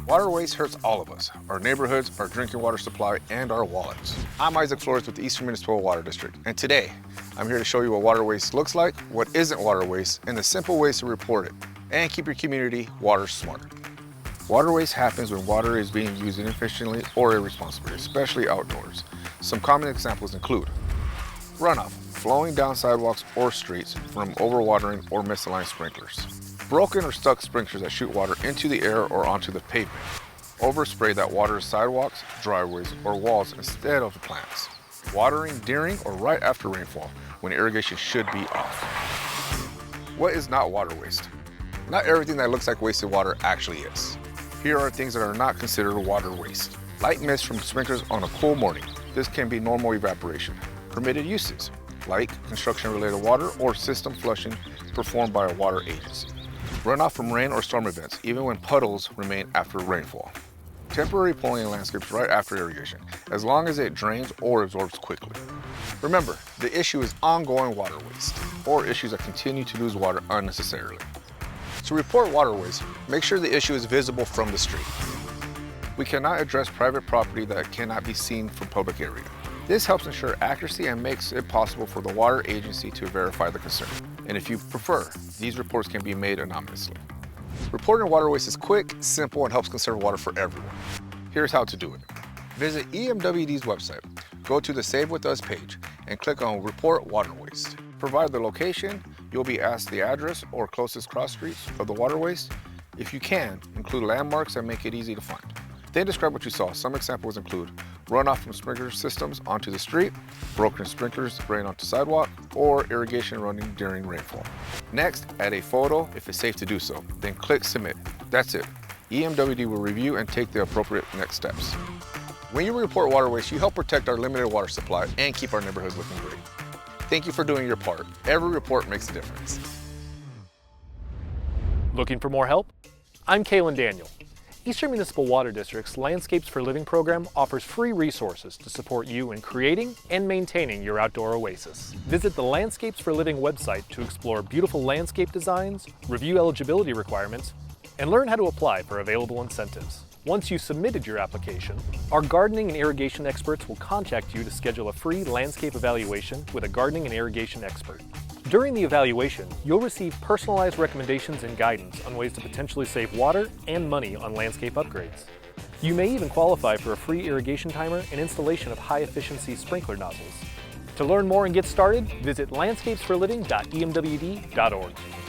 Water waste hurts all of us, our neighborhoods, our drinking water supply, and our wallets. I'm Isaac Flores with the Eastern Municipal Water District, and today I'm here to show you what water waste looks like, what isn't water waste, and the simple ways to report it, and keep your community water smart. Water waste happens when water is being used inefficiently or irresponsibly, especially outdoors. Some common examples include runoff, flowing down sidewalks or streets from overwatering or misaligned sprinklers. Broken or stuck sprinklers that shoot water into the air or onto the pavement. Overspray that waters sidewalks, driveways, or walls instead of the plants. Watering during or right after rainfall when irrigation should be off. What is not water waste? Not everything that looks like wasted water actually is. Here are things that are not considered water waste. Light mist from sprinklers on a cool morning. This can be normal evaporation. Permitted uses, like construction-related water or system flushing performed by a water agency. Runoff from rain or storm events, even when puddles remain after rainfall. Temporary pooling in landscapes right after irrigation, as long as it drains or absorbs quickly. Remember, the issue is ongoing water waste, or issues that continue to lose water unnecessarily. To report water waste, make sure the issue is visible from the street. We cannot address private property that cannot be seen from public area. This helps ensure accuracy and makes it possible for the water agency to verify the concern. And if you prefer, these reports can be made anonymously. Reporting water waste is quick, simple, and helps conserve water for everyone. Here's how to do it. Visit EMWD's website, go to the Save With Us page, and click on Report Water Waste. Provide the location, you'll be asked the address or closest cross streets of the water waste. If you can, include landmarks that make it easy to find. Then describe what you saw. Some examples include runoff from sprinkler systems onto the street, broken sprinklers rain onto sidewalk, or irrigation running during rainfall. Next, add a photo if it's safe to do so. Then click Submit. That's it. EMWD will review and take the appropriate next steps. When you report water waste, you help protect our limited water supply and keep our neighborhoods looking great. Thank you for doing your part. Every report makes a difference. Looking for more help? I'm Kalen Daniel. Eastern Municipal Water District's Landscapes for Living program offers free resources to support you in creating and maintaining your outdoor oasis. Visit the Landscapes for Living website to explore beautiful landscape designs, review eligibility requirements, and learn how to apply for available incentives. Once you've submitted your application, our gardening and irrigation experts will contact you to schedule a free landscape evaluation with a gardening and irrigation expert. During the evaluation, you'll receive personalized recommendations and guidance on ways to potentially save water and money on landscape upgrades. You may even qualify for a free irrigation timer and installation of high-efficiency sprinkler nozzles. To learn more and get started, visit landscapesforliving.emwd.org.